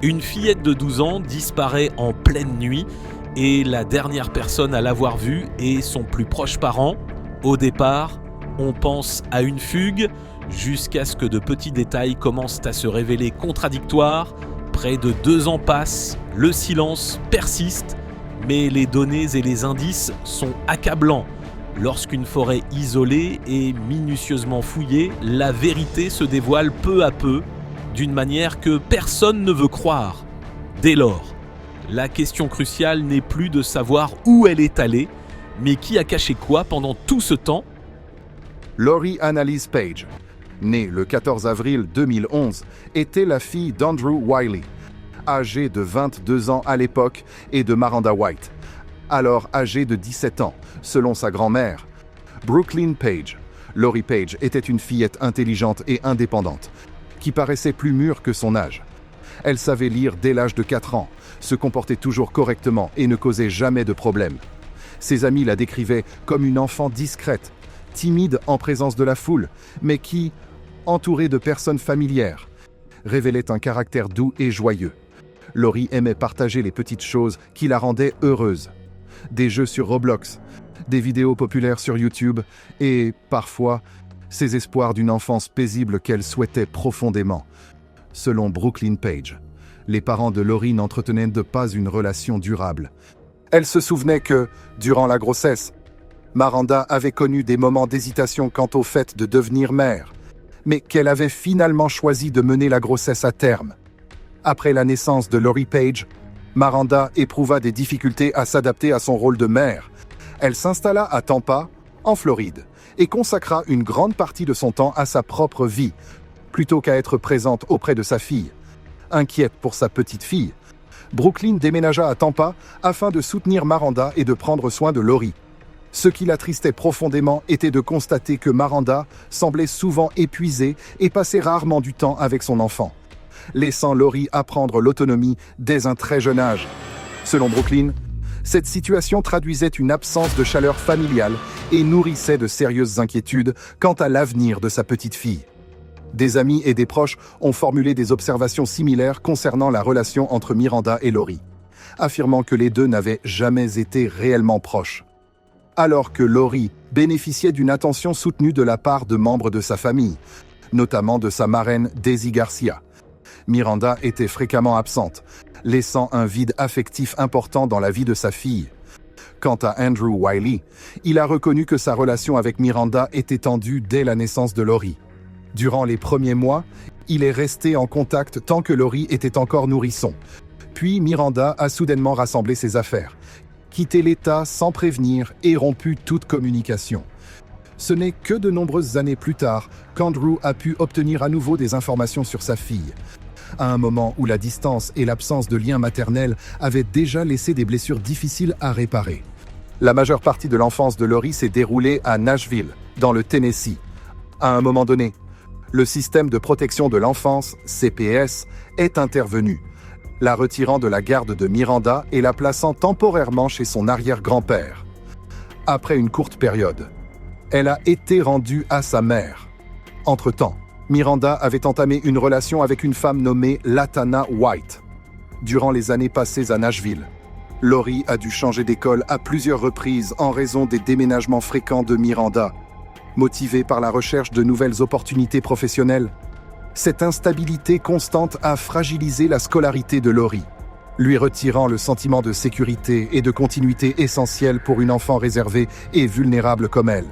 Une fillette de 12 ans disparaît en pleine nuit et la dernière personne à l'avoir vue est son plus proche parent. Au départ, on pense à une fugue jusqu'à ce que de petits détails commencent à se révéler contradictoires. Près de 2 ans passent, le silence persiste, mais les données et les indices sont accablants. Lorsqu'une forêt isolée est minutieusement fouillée, la vérité se dévoile peu à peu, d'une manière que personne ne veut croire. Dès lors, la question cruciale n'est plus de savoir où elle est allée, mais qui a caché quoi pendant tout ce temps. Lori Annalise Page, née le 14 avril 2011, était la fille d'Andrew Wiley, âgé de 22 ans à l'époque, et de Miranda White, alors âgée de 17 ans, selon sa grand-mère. Brooklyn Page. Lori Page était une fillette intelligente et indépendante, qui paraissait plus mûre que son âge. Elle savait lire dès l'âge de 4 ans, se comportait toujours correctement et ne causait jamais de problème. Ses amis la décrivaient comme une enfant discrète, timide en présence de la foule, mais qui, entourée de personnes familières, révélait un caractère doux et joyeux. Lori aimait partager les petites choses qui la rendaient heureuse. Des jeux sur Roblox, des vidéos populaires sur YouTube et, parfois, ses espoirs d'une enfance paisible qu'elle souhaitait profondément. Selon Brooklyn Page, les parents de Lori n'entretenaient pas une relation durable. Elle se souvenait que, durant la grossesse, Miranda avait connu des moments d'hésitation quant au fait de devenir mère, mais qu'elle avait finalement choisi de mener la grossesse à terme. Après la naissance de Lori Page, Miranda éprouva des difficultés à s'adapter à son rôle de mère. Elle s'installa à Tampa, en Floride, et consacra une grande partie de son temps à sa propre vie, plutôt qu'à être présente auprès de sa fille. Inquiète pour sa petite fille, Brooklyn déménagea à Tampa afin de soutenir Miranda et de prendre soin de Lori. Ce qui l'attristait profondément était de constater que Miranda semblait souvent épuisée et passait rarement du temps avec son enfant, laissant Lori apprendre l'autonomie dès un très jeune âge. Selon Brooklyn, cette situation traduisait une absence de chaleur familiale et nourrissait de sérieuses inquiétudes quant à l'avenir de sa petite fille. Des amis et des proches ont formulé des observations similaires concernant la relation entre Miranda et Lori, affirmant que les deux n'avaient jamais été réellement proches. Alors que Lori bénéficiait d'une attention soutenue de la part de membres de sa famille, notamment de sa marraine Daisy Garcia, Miranda était fréquemment absente, laissant un vide affectif important dans la vie de sa fille. Quant à Andrew Wiley, il a reconnu que sa relation avec Miranda était tendue dès la naissance de Lori. Durant les premiers mois, il est resté en contact tant que Lori était encore nourrisson. Puis Miranda a soudainement rassemblé ses affaires, quitté l'État sans prévenir et rompu toute communication. Ce n'est que de nombreuses années plus tard qu'Andrew a pu obtenir à nouveau des informations sur sa fille, à un moment où la distance et l'absence de lien maternel avaient déjà laissé des blessures difficiles à réparer. La majeure partie de l'enfance de Lori s'est déroulée à Nashville, dans le Tennessee. À un moment donné, le système de protection de l'enfance, CPS, est intervenu, la retirant de la garde de Miranda et la plaçant temporairement chez son arrière-grand-père. Après une courte période, elle a été rendue à sa mère. Entre-temps, Miranda avait entamé une relation avec une femme nommée Latana White. Durant les années passées à Nashville, Lori a dû changer d'école à plusieurs reprises en raison des déménagements fréquents de Miranda, motivée par la recherche de nouvelles opportunités professionnelles. Cette instabilité constante a fragilisé la scolarité de Lori, lui retirant le sentiment de sécurité et de continuité essentiel pour une enfant réservée et vulnérable comme elle.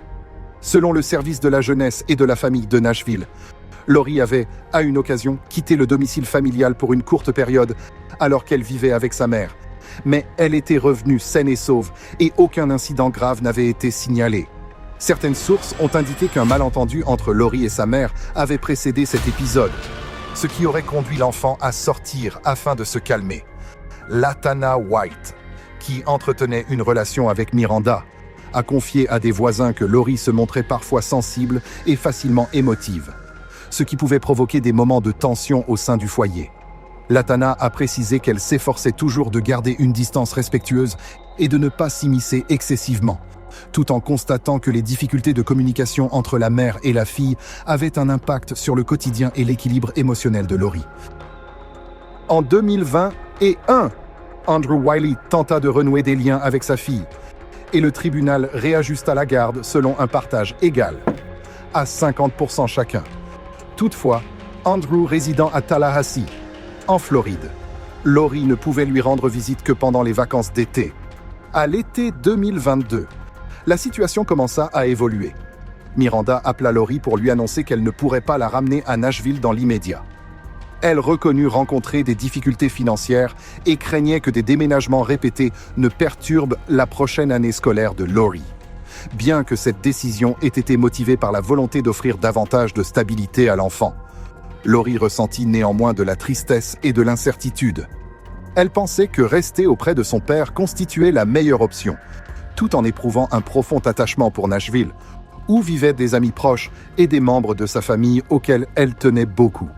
Selon le service de la jeunesse et de la famille de Nashville, Lori avait, à une occasion, quitté le domicile familial pour une courte période alors qu'elle vivait avec sa mère. Mais elle était revenue saine et sauve et aucun incident grave n'avait été signalé. Certaines sources ont indiqué qu'un malentendu entre Lori et sa mère avait précédé cet épisode, ce qui aurait conduit l'enfant à sortir afin de se calmer. Latana White, qui entretenait une relation avec Miranda, a confié à des voisins que Lori se montrait parfois sensible et facilement émotive, ce qui pouvait provoquer des moments de tension au sein du foyer. Latana a précisé qu'elle s'efforçait toujours de garder une distance respectueuse et de ne pas s'immiscer excessivement, tout en constatant que les difficultés de communication entre la mère et la fille avaient un impact sur le quotidien et l'équilibre émotionnel de Lori. En 2021, Andrew Wiley tenta de renouer des liens avec sa fille et le tribunal réajusta la garde selon un partage égal, à 50% chacun. Toutefois, Andrew résidant à Tallahassee, en Floride, Lori ne pouvait lui rendre visite que pendant les vacances d'été. À l'été 2022, la situation commença à évoluer. Miranda appela Lori pour lui annoncer qu'elle ne pourrait pas la ramener à Nashville dans l'immédiat. Elle reconnut rencontrer des difficultés financières et craignait que des déménagements répétés ne perturbent la prochaine année scolaire de Lori. Bien que cette décision ait été motivée par la volonté d'offrir davantage de stabilité à l'enfant, Lori ressentit néanmoins de la tristesse et de l'incertitude. Elle pensait que rester auprès de son père constituait la meilleure option, tout en éprouvant un profond attachement pour Nashville, où vivaient des amis proches et des membres de sa famille auxquels elle tenait beaucoup.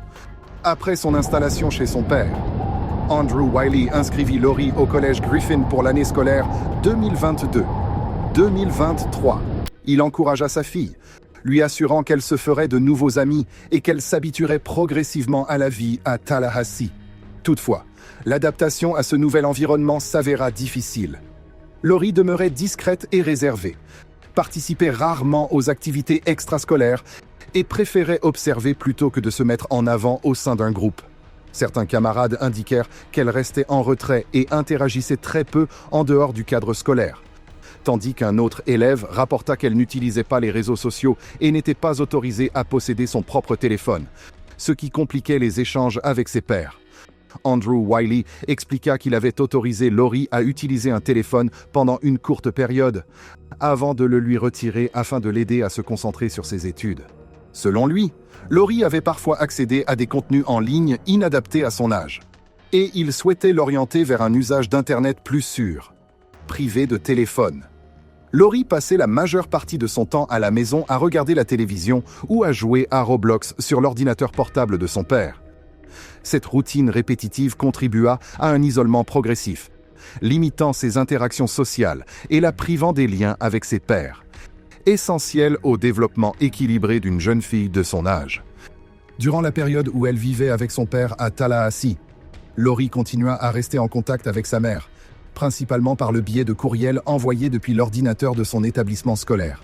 Après son installation chez son père, Andrew Wiley inscrivit Lori au collège Griffin pour l'année scolaire 2022-2023. Il encouragea sa fille, lui assurant qu'elle se ferait de nouveaux amis et qu'elle s'habituerait progressivement à la vie à Tallahassee. Toutefois, l'adaptation à ce nouvel environnement s'avéra difficile. Lori demeurait discrète et réservée, participait rarement aux activités extrascolaires et préférait observer plutôt que de se mettre en avant au sein d'un groupe. Certains camarades indiquèrent qu'elle restait en retrait et interagissait très peu en dehors du cadre scolaire, tandis qu'un autre élève rapporta qu'elle n'utilisait pas les réseaux sociaux et n'était pas autorisée à posséder son propre téléphone, ce qui compliquait les échanges avec ses pairs. Andrew Wiley expliqua qu'il avait autorisé Lori à utiliser un téléphone pendant une courte période, avant de le lui retirer afin de l'aider à se concentrer sur ses études. Selon lui, Lori avait parfois accédé à des contenus en ligne inadaptés à son âge, et il souhaitait l'orienter vers un usage d'Internet plus sûr, privé de téléphone. Lori passait la majeure partie de son temps à la maison à regarder la télévision ou à jouer à Roblox sur l'ordinateur portable de son père. Cette routine répétitive contribua à un isolement progressif, limitant ses interactions sociales et la privant des liens avec ses pairs, essentiel au développement équilibré d'une jeune fille de son âge. Durant la période où elle vivait avec son père à Tallahassee, Lori continua à rester en contact avec sa mère, principalement par le biais de courriels envoyés depuis l'ordinateur de son établissement scolaire.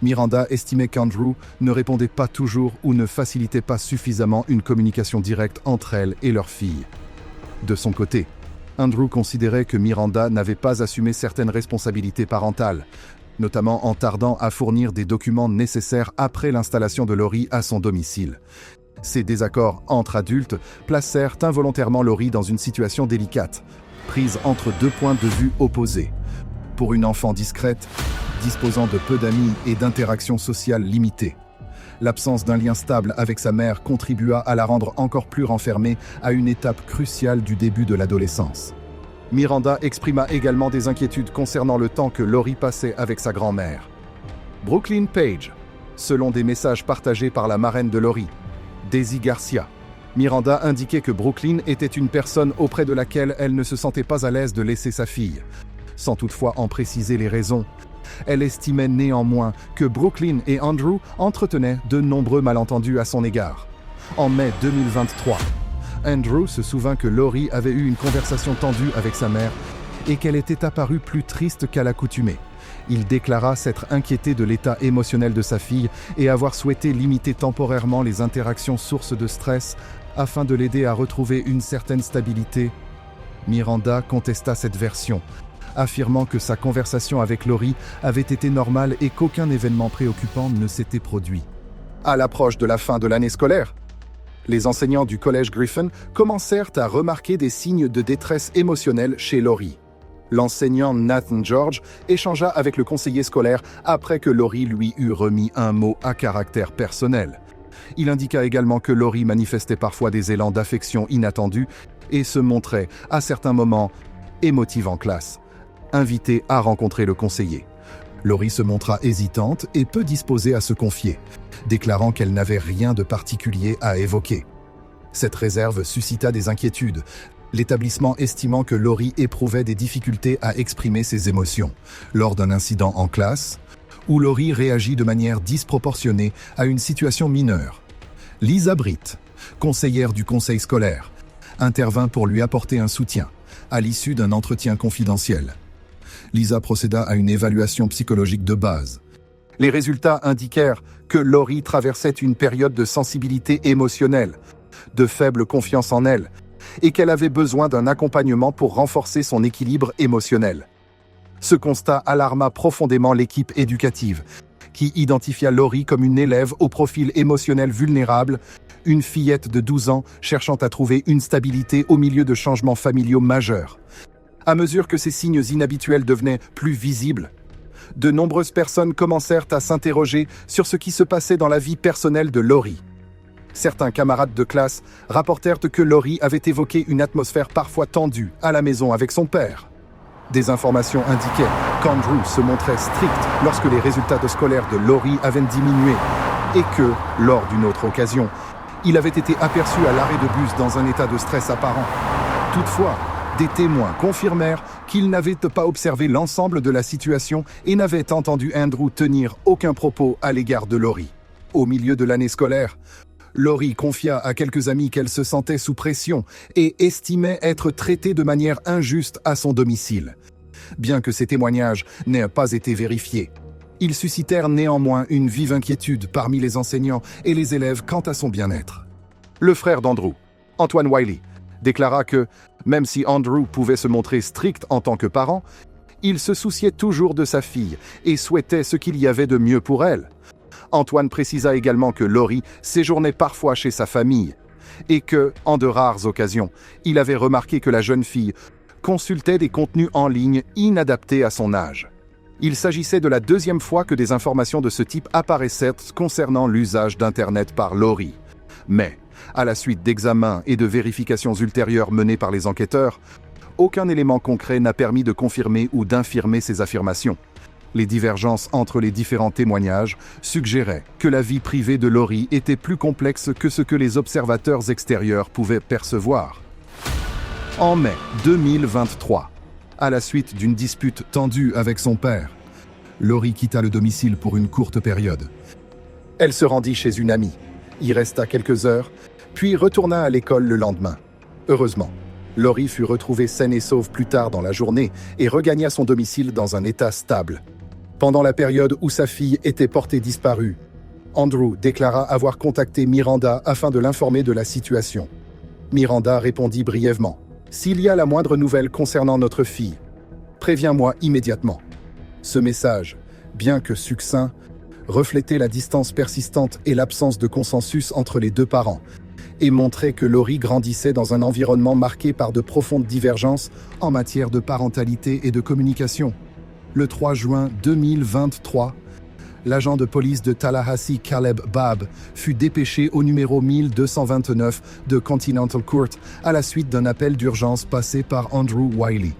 Miranda estimait qu'Andrew ne répondait pas toujours ou ne facilitait pas suffisamment une communication directe entre elle et leur fille. De son côté, Andrew considérait que Miranda n'avait pas assumé certaines responsabilités parentales, notamment en tardant à fournir des documents nécessaires après l'installation de Lori à son domicile. Ces désaccords entre adultes placèrent involontairement Lori dans une situation délicate, prise entre deux points de vue opposés. Pour une enfant discrète, disposant de peu d'amis et d'interactions sociales limitées, l'absence d'un lien stable avec sa mère contribua à la rendre encore plus renfermée à une étape cruciale du début de l'adolescence. Miranda exprima également des inquiétudes concernant le temps que Lori passait avec sa grand-mère. Brooklyn Page, selon des messages partagés par la marraine de Lori, Daisy Garcia, Miranda indiquait que Brooklyn était une personne auprès de laquelle elle ne se sentait pas à l'aise de laisser sa fille. Sans toutefois en préciser les raisons, elle estimait néanmoins que Brooklyn et Andrew entretenaient de nombreux malentendus à son égard. En mai 2023, Andrew se souvint que Lori avait eu une conversation tendue avec sa mère et qu'elle était apparue plus triste qu'à l'accoutumée. Il déclara s'être inquiété de l'état émotionnel de sa fille et avoir souhaité limiter temporairement les interactions sources de stress afin de l'aider à retrouver une certaine stabilité. Miranda contesta cette version, affirmant que sa conversation avec Lori avait été normale et qu'aucun événement préoccupant ne s'était produit. À l'approche de la fin de l'année scolaire, les enseignants du collège Griffin commencèrent à remarquer des signes de détresse émotionnelle chez Lori. L'enseignant Nathan George échangea avec le conseiller scolaire après que Lori lui eut remis un mot à caractère personnel. Il indiqua également que Lori manifestait parfois des élans d'affection inattendus et se montrait, à certains moments, émotive en classe, invitée à rencontrer le conseiller. Lori se montra hésitante et peu disposée à se confier, déclarant qu'elle n'avait rien de particulier à évoquer. Cette réserve suscita des inquiétudes, l'établissement estimant que Lori éprouvait des difficultés à exprimer ses émotions. Lors d'un incident en classe, où Lori réagit de manière disproportionnée à une situation mineure. Lisa Britt, conseillère du conseil scolaire, intervint pour lui apporter un soutien, à l'issue d'un entretien confidentiel. Lisa procéda à une évaluation psychologique de base. Les résultats indiquèrent que Lori traversait une période de sensibilité émotionnelle, de faible confiance en elle, et qu'elle avait besoin d'un accompagnement pour renforcer son équilibre émotionnel. Ce constat alarma profondément l'équipe éducative, qui identifia Lori comme une élève au profil émotionnel vulnérable, une fillette de 12 ans cherchant à trouver une stabilité au milieu de changements familiaux majeurs. À mesure que ces signes inhabituels devenaient plus visibles, de nombreuses personnes commencèrent à s'interroger sur ce qui se passait dans la vie personnelle de Lori. Certains camarades de classe rapportèrent que Lori avait évoqué une atmosphère parfois tendue à la maison avec son père. Des informations indiquaient qu'Andrew se montrait strict lorsque les résultats scolaires de Lori avaient diminué et que, lors d'une autre occasion, il avait été aperçu à l'arrêt de bus dans un état de stress apparent. Toutefois, des témoins confirmèrent qu'ils n'avaient pas observé l'ensemble de la situation et n'avaient entendu Andrew tenir aucun propos à l'égard de Lori. Au milieu de l'année scolaire, Lori confia à quelques amis qu'elle se sentait sous pression et estimait être traitée de manière injuste à son domicile. Bien que ces témoignages n'aient pas été vérifiés, ils suscitèrent néanmoins une vive inquiétude parmi les enseignants et les élèves quant à son bien-être. Le frère d'Andrew, Antoine Wiley, déclara que, même si Andrew pouvait se montrer strict en tant que parent, il se souciait toujours de sa fille et souhaitait ce qu'il y avait de mieux pour elle. Antoine précisa également que Lori séjournait parfois chez sa famille et que, en de rares occasions, il avait remarqué que la jeune fille consultait des contenus en ligne inadaptés à son âge. Il s'agissait de la deuxième fois que des informations de ce type apparaissaient concernant l'usage d'Internet par Lori. Mais, à la suite d'examens et de vérifications ultérieures menées par les enquêteurs, aucun élément concret n'a permis de confirmer ou d'infirmer ces affirmations. Les divergences entre les différents témoignages suggéraient que la vie privée de Lori était plus complexe que ce que les observateurs extérieurs pouvaient percevoir. En mai 2023, à la suite d'une dispute tendue avec son père, Lori quitta le domicile pour une courte période. Elle se rendit chez une amie, y resta quelques heures, puis retourna à l'école le lendemain. Heureusement, Lori fut retrouvée saine et sauve plus tard dans la journée et regagna son domicile dans un état stable. Pendant la période où sa fille était portée disparue, Andrew déclara avoir contacté Miranda afin de l'informer de la situation. Miranda répondit brièvement « S'il y a la moindre nouvelle concernant notre fille, préviens-moi immédiatement ». Ce message, bien que succinct, reflétait la distance persistante et l'absence de consensus entre les deux parents et montrait que Lori grandissait dans un environnement marqué par de profondes divergences en matière de parentalité et de communication. Le 3 juin 2023, l'agent de police de Tallahassee, Caleb Babb, fut dépêché au numéro 1229 de Continental Court à la suite d'un appel d'urgence passé par Andrew Wiley.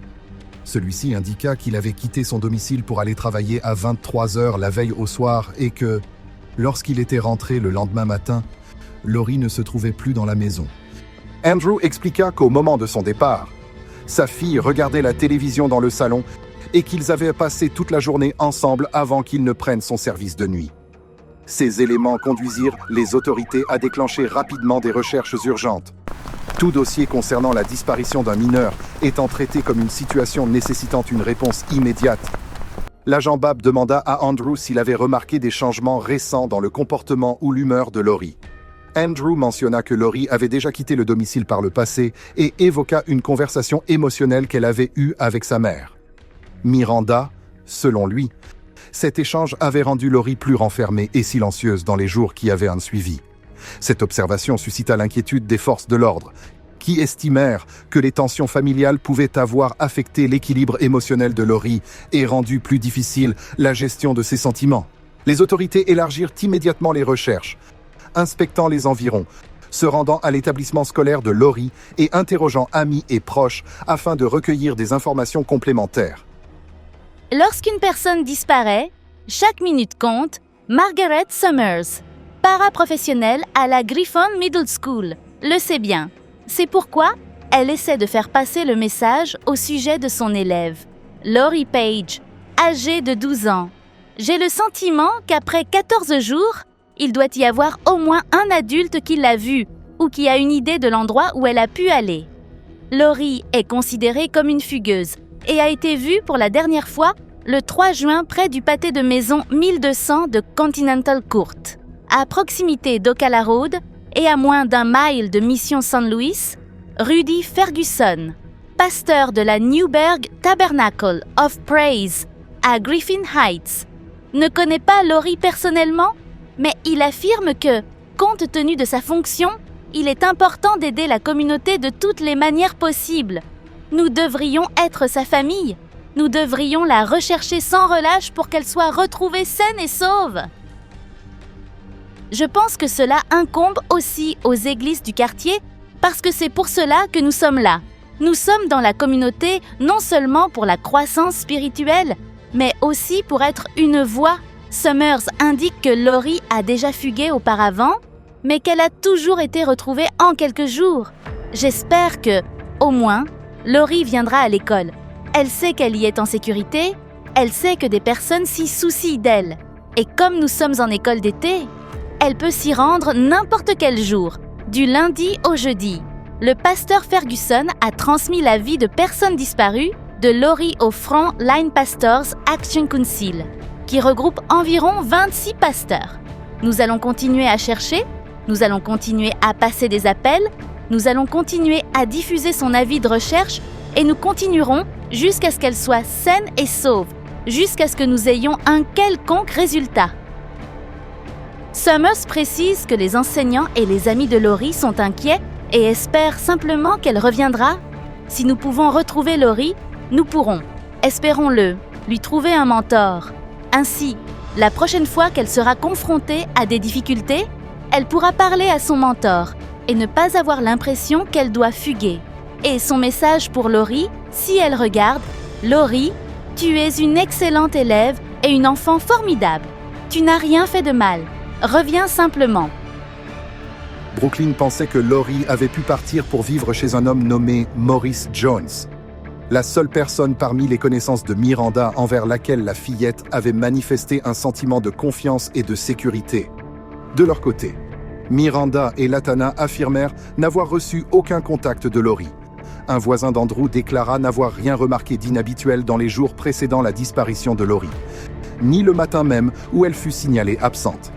Celui-ci indiqua qu'il avait quitté son domicile pour aller travailler à 23h la veille au soir et que, lorsqu'il était rentré le lendemain matin, Lori ne se trouvait plus dans la maison. Andrew expliqua qu'au moment de son départ, sa fille regardait la télévision dans le salon et qu'ils avaient passé toute la journée ensemble avant qu'il ne prenne son service de nuit. Ces éléments conduisirent les autorités à déclencher rapidement des recherches urgentes. Tout dossier concernant la disparition d'un mineur étant traité comme une situation nécessitant une réponse immédiate. L'agent Babb demanda à Andrew s'il avait remarqué des changements récents dans le comportement ou l'humeur de Lori. Andrew mentionna que Lori avait déjà quitté le domicile par le passé et évoqua une conversation émotionnelle qu'elle avait eue avec sa mère. Miranda, selon lui, cet échange avait rendu Lori plus renfermée et silencieuse dans les jours qui avaient suivi. Cette observation suscita l'inquiétude des forces de l'ordre, qui estimèrent que les tensions familiales pouvaient avoir affecté l'équilibre émotionnel de Lori et rendu plus difficile la gestion de ses sentiments. Les autorités élargirent immédiatement les recherches, inspectant les environs, se rendant à l'établissement scolaire de Lori et interrogeant amis et proches afin de recueillir des informations complémentaires. Lorsqu'une personne disparaît, chaque minute compte. Margaret Summers, paraprofessionnelle à la Griffon Middle School, le sait bien. C'est pourquoi elle essaie de faire passer le message au sujet de son élève, Lori Page, âgée de 12 ans. J'ai le sentiment qu'après 14 jours, il doit y avoir au moins un adulte qui l'a vue ou qui a une idée de l'endroit où elle a pu aller. Lori est considérée comme une fugueuse et a été vue pour la dernière fois le 3 juin près du pâté de maison 1200 de Continental Court, à proximité d'Ocala Road et à moins d'1 mile de Mission San Luis. Rudy Ferguson, pasteur de la Newberg Tabernacle of Praise à Griffin Heights, ne connaît pas Lori personnellement, mais il affirme que, compte tenu de sa fonction, il est important d'aider la communauté de toutes les manières possibles. Nous devrions être sa famille. Nous devrions la rechercher sans relâche pour qu'elle soit retrouvée saine et sauve. Je pense que cela incombe aussi aux églises du quartier parce que c'est pour cela que nous sommes là. Nous sommes dans la communauté non seulement pour la croissance spirituelle, mais aussi pour être une voix. Summers indique que Lori a déjà fugué auparavant, mais qu'elle a toujours été retrouvée en quelques jours. J'espère que, au moins, Lori viendra à l'école. Elle sait qu'elle y est en sécurité, elle sait que des personnes s'y soucient d'elle. Et comme nous sommes en école d'été, elle peut s'y rendre n'importe quel jour, du lundi au jeudi. Le pasteur Ferguson a transmis la vie de personnes disparues de Lori au Front Line Pastors Action Council, qui regroupe environ 26 pasteurs. Nous allons continuer à chercher, nous allons continuer à passer des appels, nous allons continuer à diffuser son avis de recherche et nous continuerons jusqu'à ce qu'elle soit saine et sauve, jusqu'à ce que nous ayons un quelconque résultat. Summers précise que les enseignants et les amis de Lori sont inquiets et espèrent simplement qu'elle reviendra. Si nous pouvons retrouver Lori, nous pourrons, espérons-le, lui trouver un mentor. Ainsi, la prochaine fois qu'elle sera confrontée à des difficultés, elle pourra parler à son mentor et ne pas avoir l'impression qu'elle doit fuguer. Et son message pour Lori, si elle regarde, « Lori, tu es une excellente élève et une enfant formidable. Tu n'as rien fait de mal. Reviens simplement. » Brooklyn pensait que Lori avait pu partir pour vivre chez un homme nommé Maurice Jones, la seule personne parmi les connaissances de Miranda envers laquelle la fillette avait manifesté un sentiment de confiance et de sécurité. De leur côté, Miranda et Latana affirmèrent n'avoir reçu aucun contact de Lori. Un voisin d'Andrew déclara n'avoir rien remarqué d'inhabituel dans les jours précédant la disparition de Lori, ni le matin même où elle fut signalée absente.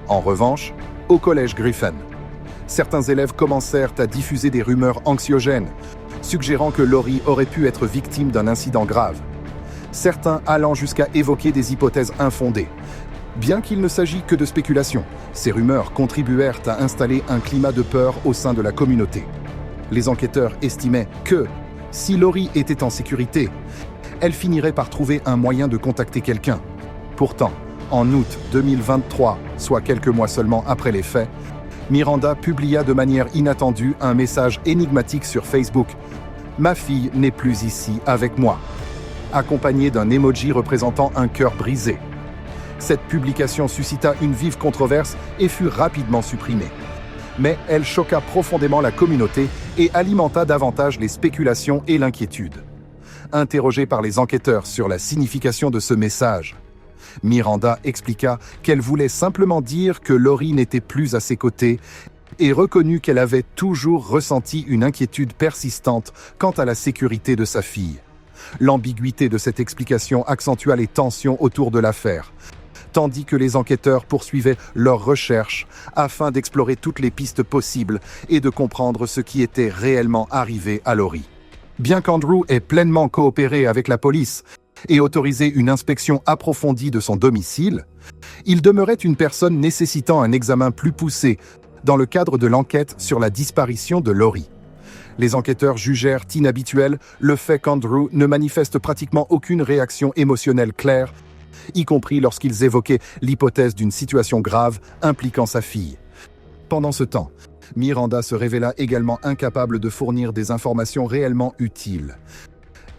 En revanche, au collège Griffin, certains élèves commencèrent à diffuser des rumeurs anxiogènes, suggérant que Lori aurait pu être victime d'un incident grave. Certains allant jusqu'à évoquer des hypothèses infondées. Bien qu'il ne s'agisse que de spéculations, ces rumeurs contribuèrent à installer un climat de peur au sein de la communauté. Les enquêteurs estimaient que, si Lori était en sécurité, elle finirait par trouver un moyen de contacter quelqu'un. Pourtant, en août 2023, soit quelques mois seulement après les faits, Miranda publia de manière inattendue un message énigmatique sur Facebook. « Ma fille n'est plus ici avec moi », accompagné d'un emoji représentant un cœur brisé. Cette publication suscita une vive controverse et fut rapidement supprimée. Mais elle choqua profondément la communauté et alimenta davantage les spéculations et l'inquiétude. Interrogée par les enquêteurs sur la signification de ce message, Miranda expliqua qu'elle voulait simplement dire que Lori n'était plus à ses côtés et reconnut qu'elle avait toujours ressenti une inquiétude persistante quant à la sécurité de sa fille. L'ambiguïté de cette explication accentua les tensions autour de l'affaire, tandis que les enquêteurs poursuivaient leurs recherches afin d'explorer toutes les pistes possibles et de comprendre ce qui était réellement arrivé à Lori. Bien qu'Andrew ait pleinement coopéré avec la police et autorisé une inspection approfondie de son domicile, il demeurait une personne nécessitant un examen plus poussé dans le cadre de l'enquête sur la disparition de Lori. Les enquêteurs jugèrent inhabituel le fait qu'Andrew ne manifeste pratiquement aucune réaction émotionnelle claire, y compris lorsqu'ils évoquaient l'hypothèse d'une situation grave impliquant sa fille. Pendant ce temps, Miranda se révéla également incapable de fournir des informations réellement utiles.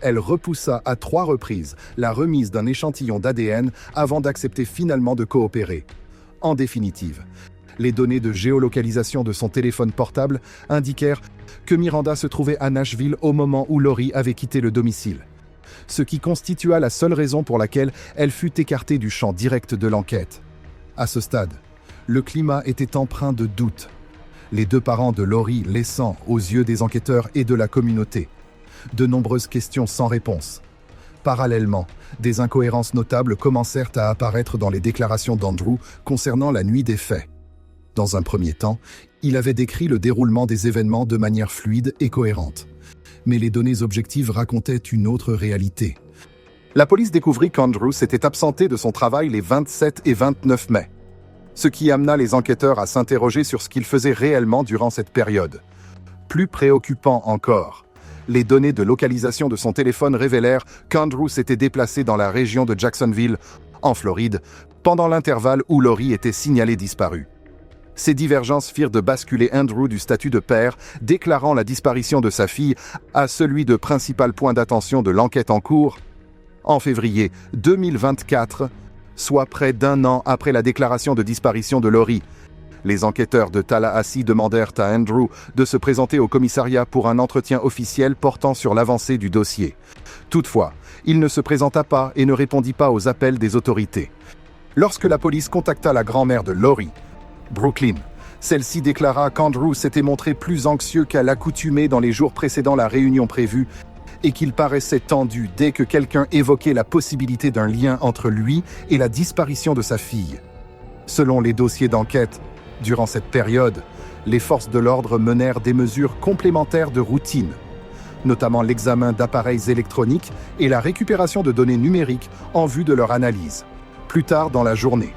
Elle repoussa à 3 reprises la remise d'un échantillon d'ADN avant d'accepter finalement de coopérer. En définitive, les données de géolocalisation de son téléphone portable indiquèrent que Miranda se trouvait à Nashville au moment où Lori avait quitté le domicile, ce qui constitua la seule raison pour laquelle elle fut écartée du champ direct de l'enquête. À ce stade, le climat était empreint de doute. les deux parents de Laurie laissant, aux yeux des enquêteurs et de la communauté, de nombreuses questions sans réponse. Parallèlement, des incohérences notables commencèrent à apparaître dans les déclarations d'Andrew concernant la nuit des faits. Dans un premier temps, il avait décrit le déroulement des événements de manière fluide et cohérente. Mais les données objectives racontaient une autre réalité. La police découvrit qu'Andrew s'était absenté de son travail les 27 et 29 mai, ce qui amena les enquêteurs à s'interroger sur ce qu'il faisait réellement durant cette période. Plus préoccupant encore, les données de localisation de son téléphone révélèrent qu'Andrew s'était déplacé dans la région de Jacksonville, en Floride, pendant l'intervalle où Laurie était signalée disparue. Ces divergences firent de basculer Andrew du statut de père, déclarant la disparition de sa fille, à celui de principal point d'attention de l'enquête en cours. En février 2024, soit près d'un an après la déclaration de disparition de Laurie, les enquêteurs de Tallahassee demandèrent à Andrew de se présenter au commissariat pour un entretien officiel portant sur l'avancée du dossier. Toutefois, il ne se présenta pas et ne répondit pas aux appels des autorités. Lorsque la police contacta la grand-mère de Laurie, Brooklyn, celle-ci déclara qu'Andrew s'était montré plus anxieux qu'à l'accoutumée dans les jours précédant la réunion prévue et qu'il paraissait tendu dès que quelqu'un évoquait la possibilité d'un lien entre lui et la disparition de sa fille. Selon les dossiers d'enquête, durant cette période, les forces de l'ordre menèrent des mesures complémentaires de routine, notamment l'examen d'appareils électroniques et la récupération de données numériques en vue de leur analyse. Plus tard dans la journée,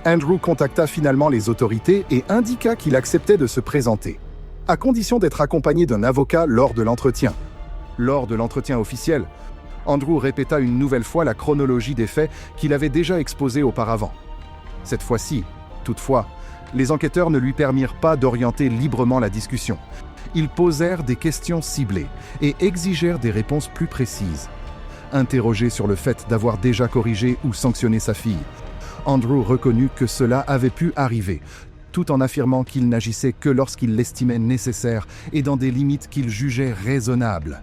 Andrew contacta finalement les autorités et indiqua qu'il acceptait de se présenter, à condition d'être accompagné d'un avocat lors de l'entretien. Lors de l'entretien officiel, Andrew répéta une nouvelle fois la chronologie des faits qu'il avait déjà exposés auparavant. Cette fois-ci, toutefois, les enquêteurs ne lui permirent pas d'orienter librement la discussion. Ils posèrent des questions ciblées et exigèrent des réponses plus précises. Interrogé sur le fait d'avoir déjà corrigé ou sanctionné sa fille, Andrew reconnut que cela avait pu arriver, tout en affirmant qu'il n'agissait que lorsqu'il l'estimait nécessaire et dans des limites qu'il jugeait raisonnables.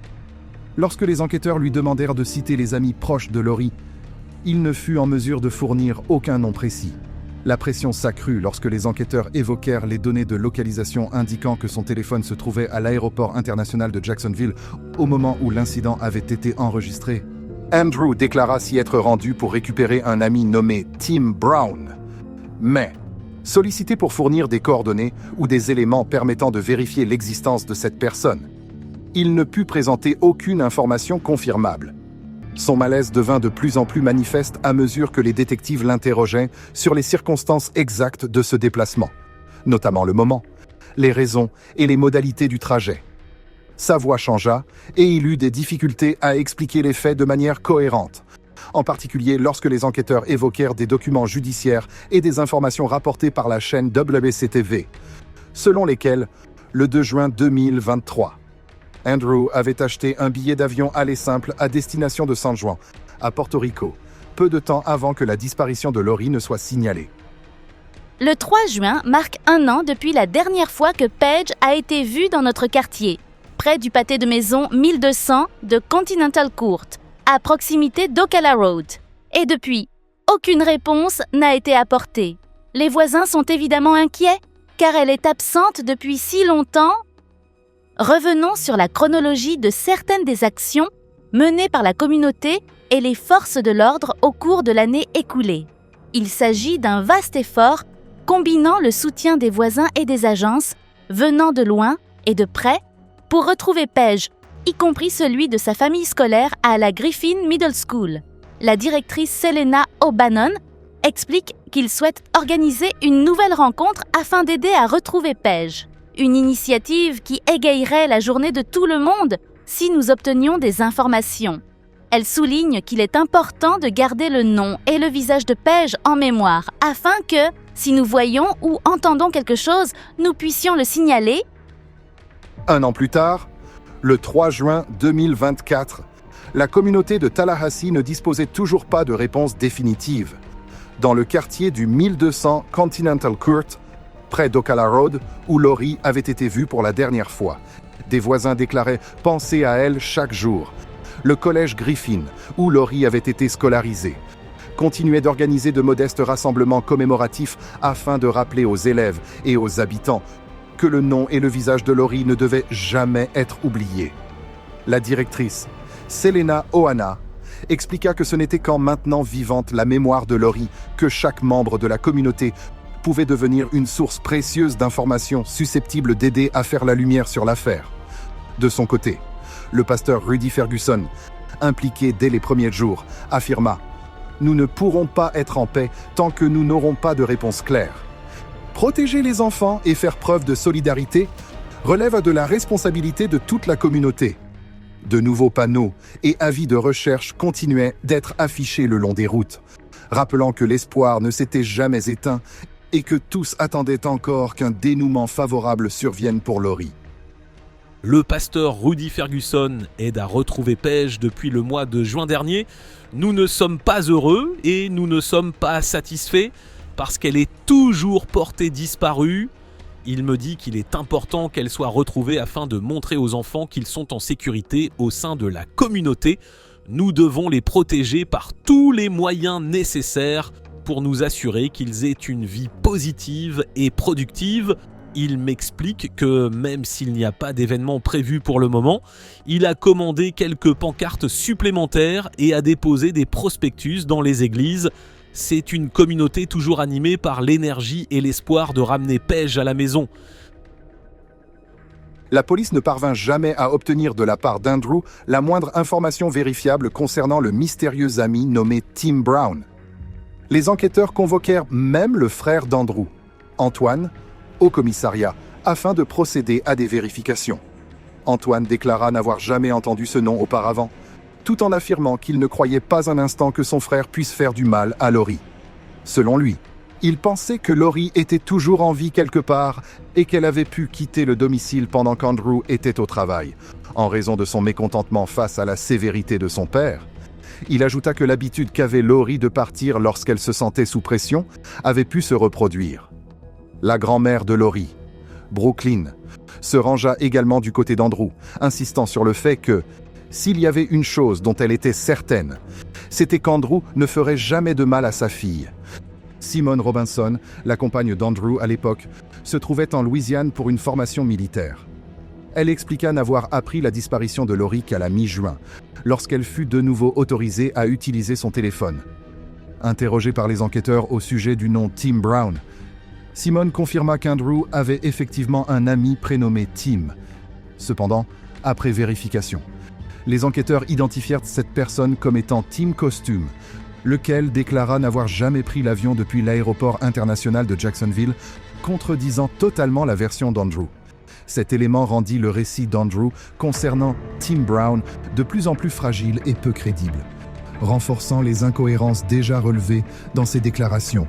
Lorsque les enquêteurs lui demandèrent de citer les amis proches de Laurie, il ne fut en mesure de fournir aucun nom précis. La pression s'accrut lorsque les enquêteurs évoquèrent les données de localisation indiquant que son téléphone se trouvait à l'aéroport international de Jacksonville au moment où l'incident avait été enregistré. Andrew déclara s'y être rendu pour récupérer un ami nommé Tim Brown. Mais, sollicité pour fournir des coordonnées ou des éléments permettant de vérifier l'existence de cette personne, il ne put présenter aucune information confirmable. Son malaise devint de plus en plus manifeste à mesure que les détectives l'interrogeaient sur les circonstances exactes de ce déplacement, notamment le moment, les raisons et les modalités du trajet. Sa voix changea et il eut des difficultés à expliquer les faits de manière cohérente, en particulier lorsque les enquêteurs évoquèrent des documents judiciaires et des informations rapportées par la chaîne WCTV, selon lesquelles, le 2 juin 2023, Andrew avait acheté un billet d'avion aller simple à destination de San Juan, à Porto Rico, peu de temps avant que la disparition de Laurie ne soit signalée. Le 3 juin marque un an depuis la dernière fois que Paige a été vue dans notre quartier, près du pâté de maison 1200 de Continental Court, à proximité d'Ocala Road. Et depuis, aucune réponse n'a été apportée. Les voisins sont évidemment inquiets, car elle est absente depuis si longtemps. Revenons sur la chronologie de certaines des actions menées par la communauté et les forces de l'ordre au cours de l'année écoulée. Il s'agit d'un vaste effort combinant le soutien des voisins et des agences, venant de loin et de près, pour retrouver Paige, y compris celui de sa famille scolaire à la Griffin Middle School. La directrice Selena O'Bannon explique qu'il souhaite organiser une nouvelle rencontre afin d'aider à retrouver Paige. Une initiative qui égayerait la journée de tout le monde si nous obtenions des informations. Elle souligne qu'il est important de garder le nom et le visage de Paige en mémoire afin que, si nous voyons ou entendons quelque chose, nous puissions le signaler. Un an plus tard, le 3 juin 2024, la communauté de Tallahassee ne disposait toujours pas de réponse définitive. Dans le quartier du 1200 Continental Court, près d'Ocala Road, où Laurie avait été vue pour la dernière fois, des voisins déclaraient penser à elle chaque jour. Le collège Griffin, où Laurie avait été scolarisée, continuait d'organiser de modestes rassemblements commémoratifs afin de rappeler aux élèves et aux habitants que le nom et le visage de Lori ne devaient jamais être oubliés. La directrice, Selena Ohana, expliqua que ce n'était qu'en maintenant vivante la mémoire de Lori que chaque membre de la communauté pouvait devenir une source précieuse d'informations susceptibles d'aider à faire la lumière sur l'affaire. De son côté, le pasteur Rudy Ferguson, impliqué dès les premiers jours, affirma « Nous ne pourrons pas être en paix tant que nous n'aurons pas de réponse claire. Protéger les enfants et faire preuve de solidarité relève de la responsabilité de toute la communauté. » De nouveaux panneaux et avis de recherche continuaient d'être affichés le long des routes, rappelant que l'espoir ne s'était jamais éteint et que tous attendaient encore qu'un dénouement favorable survienne pour Lori. Le pasteur Rudy Ferguson aide à retrouver Paige depuis le mois de juin dernier. Nous ne sommes pas heureux et nous ne sommes pas satisfaits parce qu'elle est toujours portée disparue. Il me dit qu'il est important qu'elle soit retrouvée afin de montrer aux enfants qu'ils sont en sécurité au sein de la communauté. Nous devons les protéger par tous les moyens nécessaires pour nous assurer qu'ils aient une vie positive et productive. Il m'explique que même s'il n'y a pas d'événement prévu pour le moment, il a commandé quelques pancartes supplémentaires et a déposé des prospectus dans les églises. C'est une communauté toujours animée par l'énergie et l'espoir de ramener Paige à la maison. La police ne parvint jamais à obtenir de la part d'Andrew la moindre information vérifiable concernant le mystérieux ami nommé Tim Brown. Les enquêteurs convoquèrent même le frère d'Andrew, Antoine, au commissariat, afin de procéder à des vérifications. Antoine déclara n'avoir jamais entendu ce nom auparavant, tout en affirmant qu'il ne croyait pas un instant que son frère puisse faire du mal à Lori. Selon lui, il pensait que Lori était toujours en vie quelque part et qu'elle avait pu quitter le domicile pendant qu'Andrew était au travail, en raison de son mécontentement face à la sévérité de son père. Il ajouta que l'habitude qu'avait Lori de partir lorsqu'elle se sentait sous pression avait pu se reproduire. La grand-mère de Lori, Brooklyn, se rangea également du côté d'Andrew, insistant sur le fait que, s'il y avait une chose dont elle était certaine, c'était qu'Andrew ne ferait jamais de mal à sa fille. Simone Robinson, la compagne d'Andrew à l'époque, se trouvait en Louisiane pour une formation militaire. Elle expliqua n'avoir appris la disparition de Lori qu'à la mi-juin, lorsqu'elle fut de nouveau autorisée à utiliser son téléphone. Interrogée par les enquêteurs au sujet du nom Tim Brown, Simone confirma qu'Andrew avait effectivement un ami prénommé Tim. Cependant, après vérification, les enquêteurs identifièrent cette personne comme étant Tim Costume, lequel déclara n'avoir jamais pris l'avion depuis l'aéroport international de Jacksonville, contredisant totalement la version d'Andrew. Cet élément rendit le récit d'Andrew concernant Tim Brown de plus en plus fragile et peu crédible, renforçant les incohérences déjà relevées dans ses déclarations.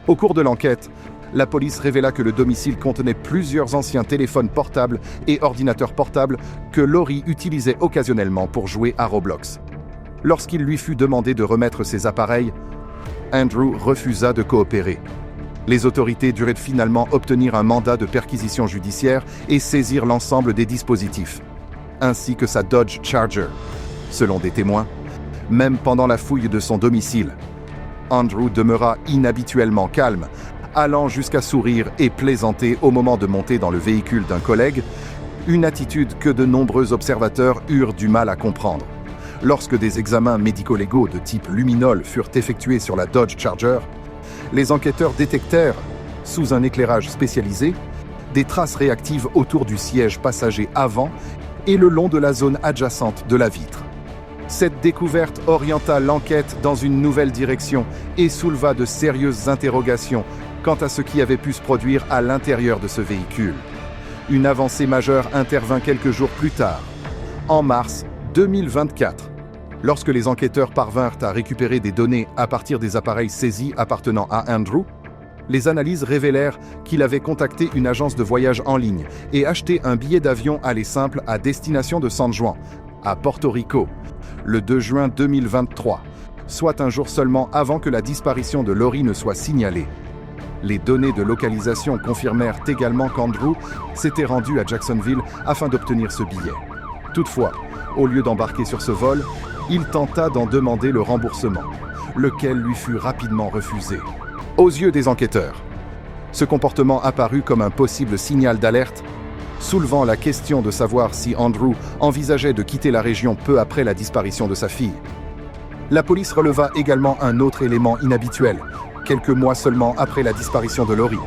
Au cours de l'enquête, la police révéla que le domicile contenait plusieurs anciens téléphones portables et ordinateurs portables que Lori utilisait occasionnellement pour jouer à Roblox. Lorsqu'il lui fut demandé de remettre ces appareils, Andrew refusa de coopérer. Les autorités durent finalement obtenir un mandat de perquisition judiciaire et saisir l'ensemble des dispositifs, ainsi que sa Dodge Charger. Selon des témoins, même pendant la fouille de son domicile, Andrew demeura inhabituellement calme, allant jusqu'à sourire et plaisanter au moment de monter dans le véhicule d'un collègue, une attitude que de nombreux observateurs eurent du mal à comprendre. Lorsque des examens médico-légaux de type luminol furent effectués sur la Dodge Charger, les enquêteurs détectèrent, sous un éclairage spécialisé, des traces réactives autour du siège passager avant et le long de la zone adjacente de la vitre. Cette découverte orienta l'enquête dans une nouvelle direction et souleva de sérieuses interrogations quant à ce qui avait pu se produire à l'intérieur de ce véhicule. Une avancée majeure intervint quelques jours plus tard, en mars 2024, lorsque les enquêteurs parvinrent à récupérer des données à partir des appareils saisis appartenant à Andrew. Les analyses révélèrent qu'il avait contacté une agence de voyage en ligne et acheté un billet d'avion aller simple à destination de San Juan, à Porto Rico, le 2 juin 2023, soit un jour seulement avant que la disparition de Lori ne soit signalée. Les données de localisation confirmèrent également qu'Andrew s'était rendu à Jacksonville afin d'obtenir ce billet. Toutefois, au lieu d'embarquer sur ce vol, il tenta d'en demander le remboursement, lequel lui fut rapidement refusé. Aux yeux des enquêteurs, Ce comportement apparut comme un possible signal d'alerte, soulevant la question de savoir si Andrew envisageait de quitter la région peu après la disparition de sa fille. La police releva également un autre élément inhabituel, quelques mois seulement après la disparition de Lori.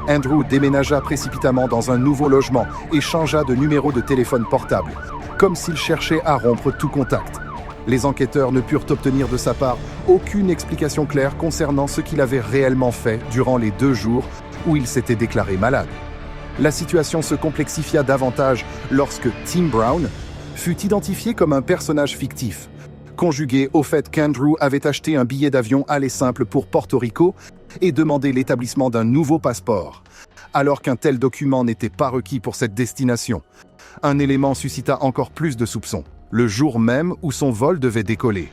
Andrew déménagea précipitamment dans un nouveau logement et changea de numéro de téléphone portable, comme s'il cherchait à rompre tout contact. Les enquêteurs ne purent obtenir de sa part aucune explication claire concernant ce qu'il avait réellement fait durant les 2 jours où il s'était déclaré malade. La situation se complexifia davantage lorsque Tim Brown fut identifié comme un personnage fictif, conjugué au fait qu'Andrew avait acheté un billet d'avion aller simple pour Porto Rico et demandé l'établissement d'un nouveau passeport, alors qu'un tel document n'était pas requis pour cette destination. Un élément suscita encore plus de soupçons, le jour même où son vol devait décoller.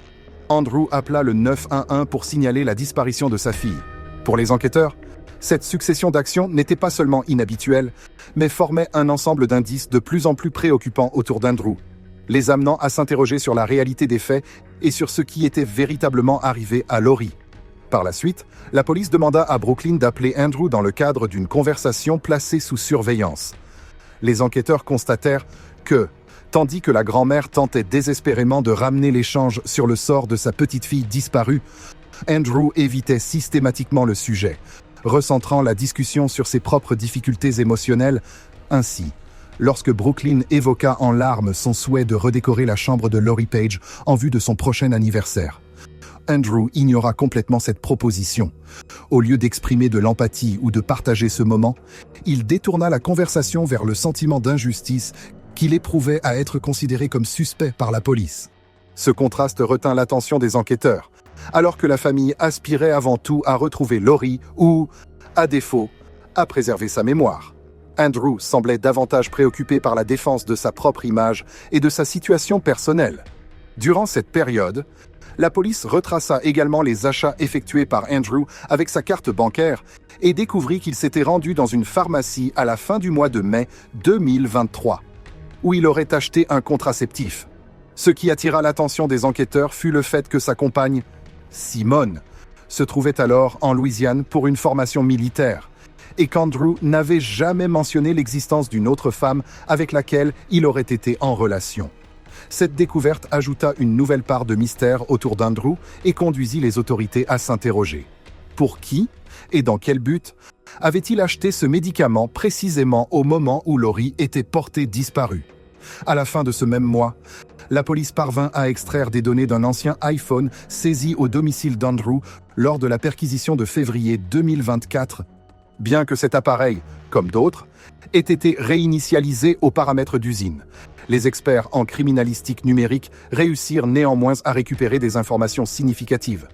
Andrew appela le 911 pour signaler la disparition de sa fille. Pour les enquêteurs, cette succession d'actions n'était pas seulement inhabituelle, mais formait un ensemble d'indices de plus en plus préoccupants autour d'Andrew, les amenant à s'interroger sur la réalité des faits et sur ce qui était véritablement arrivé à Lori. Par la suite, la police demanda à Brooklyn d'appeler Andrew dans le cadre d'une conversation placée sous surveillance. Les enquêteurs constatèrent que, tandis que la grand-mère tentait désespérément de ramener l'échange sur le sort de sa petite-fille disparue, Andrew évitait systématiquement le sujet, recentrant la discussion sur ses propres difficultés émotionnelles. Ainsi, lorsque Brooklyn évoqua en larmes son souhait de redécorer la chambre de Lori Page en vue de son prochain anniversaire, Andrew ignora complètement cette proposition. Au lieu d'exprimer de l'empathie ou de partager ce moment, il détourna la conversation vers le sentiment d'injustice qu'il éprouvait à être considéré comme suspect par la police. Ce contraste retint l'attention des enquêteurs, alors que la famille aspirait avant tout à retrouver Lori ou, à défaut, à préserver sa mémoire. Andrew semblait davantage préoccupé par la défense de sa propre image et de sa situation personnelle. Durant cette période, la police retraça également les achats effectués par Andrew avec sa carte bancaire et découvrit qu'il s'était rendu dans une pharmacie à la fin du mois de mai 2023, où il aurait acheté un contraceptif. Ce qui attira l'attention des enquêteurs fut le fait que sa compagne, Simone, se trouvait alors en Louisiane pour une formation militaire, et qu'Andrew n'avait jamais mentionné l'existence d'une autre femme avec laquelle il aurait été en relation. Cette découverte ajouta une nouvelle part de mystère autour d'Andrew et conduisit les autorités à s'interroger. Pour qui et dans quel but avait-il acheté ce médicament précisément au moment où Lori était portée disparue? À la fin de ce même mois, la police parvint à extraire des données d'un ancien iPhone saisi au domicile d'Andrew lors de la perquisition de février 2024, bien que cet appareil, comme d'autres, ait été réinitialisé aux paramètres d'usine. Les experts en criminalistique numérique réussirent néanmoins à récupérer des informations significatives.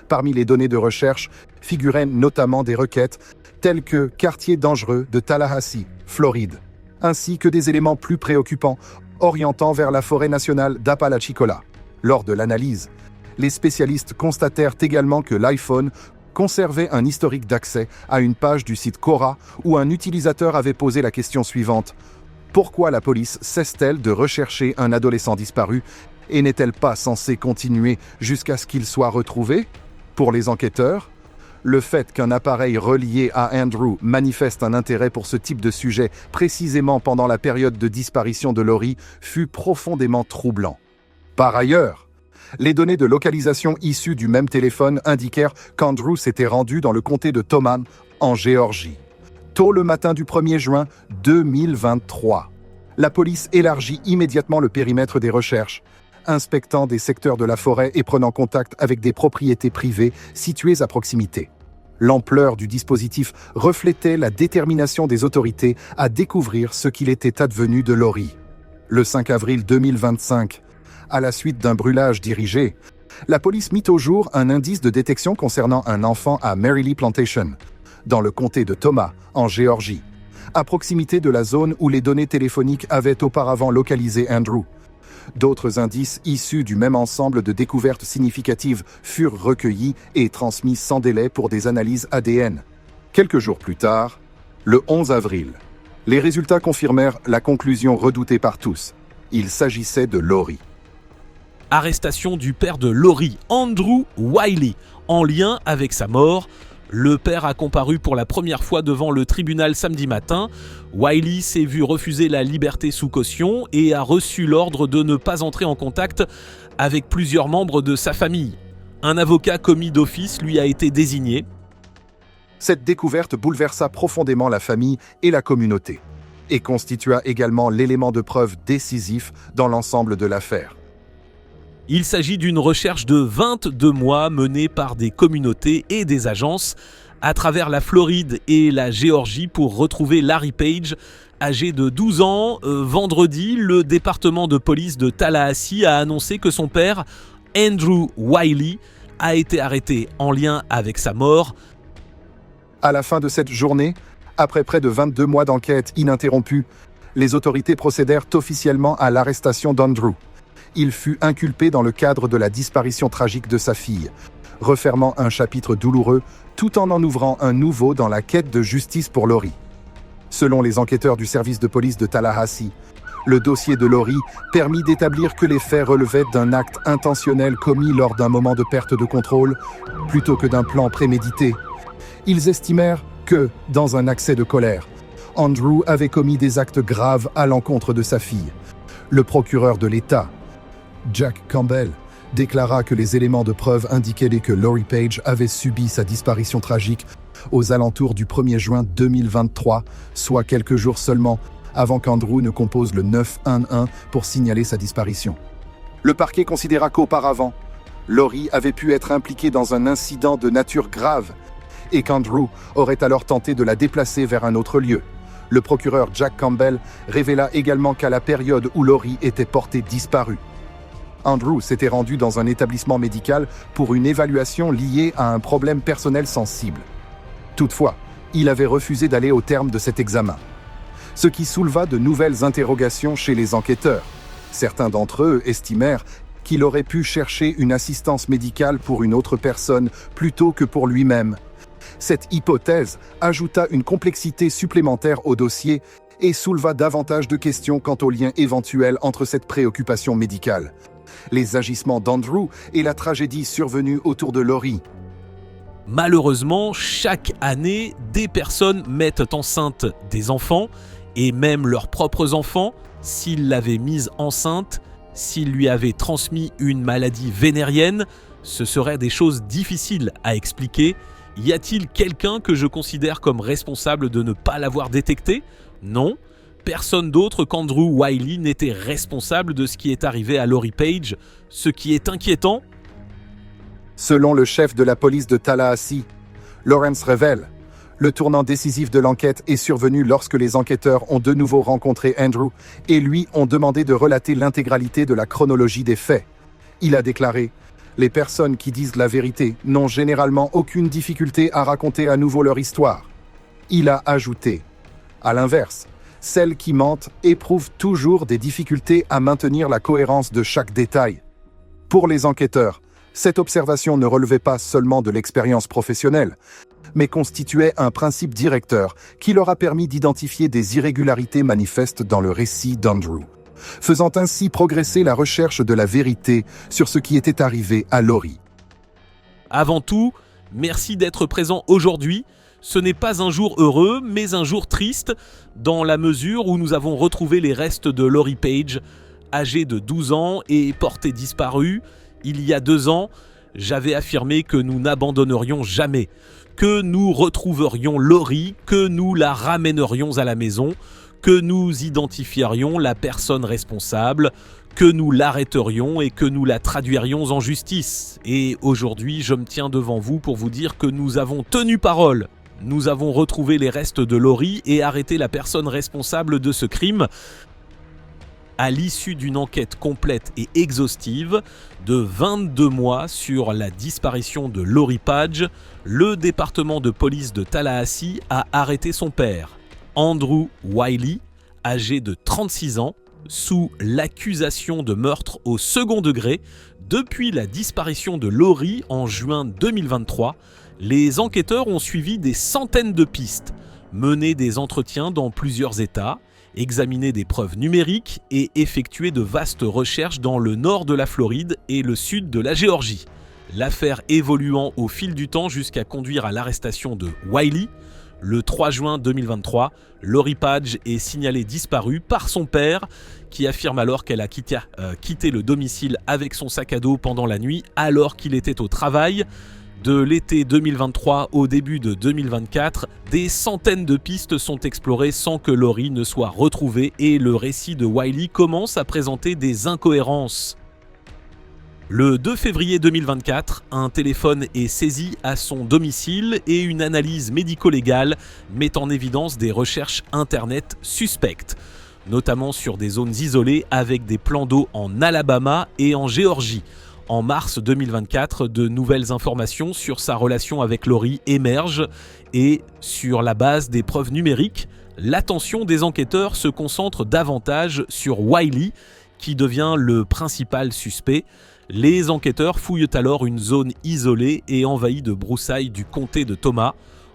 Parmi les données de recherche figuraient notamment des requêtes telles que « quartier dangereux de Tallahassee, Floride », ainsi que des éléments plus préoccupants orientant vers la forêt nationale d'Apalachicola. Lors de l'analyse, les spécialistes constatèrent également que l'iPhone conservait un historique d'accès à une page du site Quora où un utilisateur avait posé la question suivante: pourquoi la police cesse-t-elle de rechercher un adolescent disparu et n'est-elle pas censée continuer jusqu'à ce qu'il soit retrouvé? Pour les enquêteurs, le fait qu'un appareil relié à Andrew manifeste un intérêt pour ce type de sujet précisément pendant la période de disparition de Lori fut profondément troublant. Par ailleurs, les données de localisation issues du même téléphone indiquèrent qu'Andrew s'était rendu dans le comté de Thoman, en Géorgie, tôt le matin du 1er juin 2023. La police élargit immédiatement le périmètre des recherches, inspectant des secteurs de la forêt et prenant contact avec des propriétés privées situées à proximité. L'ampleur du dispositif reflétait la détermination des autorités à découvrir ce qu'il était advenu de Lori. Le 5 avril 2025, à la suite d'un brûlage dirigé, la police mit au jour un indice de détection concernant un enfant à Marylee Plantation, dans le comté de Thomas, en Géorgie, à proximité de la zone où les données téléphoniques avaient auparavant localisé Andrew. D'autres indices issus du même ensemble de découvertes significatives furent recueillis et transmis sans délai pour des analyses ADN. Quelques jours plus tard, le 11 avril, les résultats confirmèrent la conclusion redoutée par tous. Il s'agissait de Lori. Arrestation du père de Lori, Andrew Wiley, en lien avec sa mort. Le père a comparu pour la première fois devant le tribunal samedi matin. Wiley s'est vu refuser la liberté sous caution et a reçu l'ordre de ne pas entrer en contact avec plusieurs membres de sa famille. Un avocat commis d'office lui a été désigné. Cette découverte bouleversa profondément la famille et la communauté, et constitua également l'élément de preuve décisif dans l'ensemble de l'affaire. Il s'agit d'une recherche de 22 mois menée par des communautés et des agences à travers la Floride et la Géorgie pour retrouver Larry Page, âgé de 12 ans. Vendredi, le département de police de Tallahassee a annoncé que son père, Andrew Wiley, a été arrêté en lien avec sa mort. À la fin de cette journée, après près de 22 mois d'enquête ininterrompue, les autorités procédèrent officiellement à l'arrestation d'Andrew. Il fut inculpé dans le cadre de la disparition tragique de sa fille, refermant un chapitre douloureux tout en ouvrant un nouveau dans la quête de justice pour Lori. Selon les enquêteurs du service de police de Tallahassee, le dossier de Lori permit d'établir que les faits relevaient d'un acte intentionnel commis lors d'un moment de perte de contrôle, plutôt que d'un plan prémédité. Ils estimèrent que, dans un accès de colère, Andrew avait commis des actes graves à l'encontre de sa fille. Le procureur de l'État, Jack Campbell, déclara que les éléments de preuve indiquaient que Lori Page avait subi sa disparition tragique aux alentours du 1er juin 2023, soit quelques jours seulement avant qu'Andrew ne compose le 911 pour signaler sa disparition. Le parquet considéra qu'auparavant, Lori avait pu être impliquée dans un incident de nature grave et qu'Andrew aurait alors tenté de la déplacer vers un autre lieu. Le procureur Jack Campbell révéla également qu'à la période où Lori était portée disparue, Andrew s'était rendu dans un établissement médical pour une évaluation liée à un problème personnel sensible. Toutefois, il avait refusé d'aller au terme de cet examen, ce qui souleva de nouvelles interrogations chez les enquêteurs. Certains d'entre eux estimèrent qu'il aurait pu chercher une assistance médicale pour une autre personne plutôt que pour lui-même. Cette hypothèse ajouta une complexité supplémentaire au dossier et souleva davantage de questions quant au lien éventuel entre cette préoccupation médicale, les agissements d'Andrew et la tragédie survenue autour de Lori. Malheureusement, chaque année, des personnes mettent enceintes des enfants, et même leurs propres enfants, s'ils l'avaient mise enceinte, s'ils lui avaient transmis une maladie vénérienne. Ce seraient des choses difficiles à expliquer. Y a-t-il quelqu'un que je considère comme responsable de ne pas l'avoir détecté ? Non. Personne d'autre qu'Andrew Wiley n'était responsable de ce qui est arrivé à Lori Page. Ce qui est inquiétant, selon le chef de la police de Tallahassee, Lawrence Revel, le tournant décisif de l'enquête est survenu lorsque les enquêteurs ont de nouveau rencontré Andrew et lui ont demandé de relater l'intégralité de la chronologie des faits. Il a déclaré « Les personnes qui disent la vérité n'ont généralement aucune difficulté à raconter à nouveau leur histoire. » Il a ajouté « À l'inverse, celles qui mentent éprouvent toujours des difficultés à maintenir la cohérence de chaque détail. » Pour les enquêteurs, cette observation ne relevait pas seulement de l'expérience professionnelle, mais constituait un principe directeur qui leur a permis d'identifier des irrégularités manifestes dans le récit d'Andrew, faisant ainsi progresser la recherche de la vérité sur ce qui était arrivé à Lori. Avant tout, merci d'être présent aujourd'hui. Ce n'est pas un jour heureux, mais un jour triste, dans la mesure où nous avons retrouvé les restes de Lori Page, âgée de 12 ans et portée disparue. Il y a 2 ans, j'avais affirmé que nous n'abandonnerions jamais, que nous retrouverions Lori, que nous la ramènerions à la maison, que nous identifierions la personne responsable, que nous l'arrêterions et que nous la traduirions en justice. Et aujourd'hui, je me tiens devant vous pour vous dire que nous avons tenu parole. Nous avons retrouvé les restes de Lori et arrêté la personne responsable de ce crime. À l'issue d'une enquête complète et exhaustive de 22 mois sur la disparition de Lori Page, le département de police de Tallahassee a arrêté son père, Andrew Wiley, âgé de 36 ans, sous l'accusation de meurtre au second degré. Depuis la disparition de Lori en juin 2023, les enquêteurs ont suivi des centaines de pistes, mené des entretiens dans plusieurs États, examiner des preuves numériques et effectuer de vastes recherches dans le nord de la Floride et le sud de la Géorgie. l'affaire évoluant au fil du temps jusqu'à conduire à l'arrestation de Wiley. Le 3 juin 2023, Lori Page est signalée disparue par son père, qui affirme alors qu'elle a quitté le domicile avec son sac à dos pendant la nuit alors qu'il était au travail. De l'été 2023 au début de 2024, des centaines de pistes sont explorées sans que Lori ne soit retrouvée et le récit de Wiley commence à présenter des incohérences. Le 2 février 2024, un téléphone est saisi à son domicile et une analyse médico-légale met en évidence des recherches internet suspectes, notamment sur des zones isolées avec des plans d'eau en Alabama et en Géorgie. En mars 2024, de nouvelles informations sur sa relation avec Lori émergent et, sur la base des preuves numériques, l'attention des enquêteurs se concentre davantage sur Wiley, qui devient le principal suspect. Les enquêteurs fouillent alors une zone isolée et envahie de broussailles du comté de Thomas,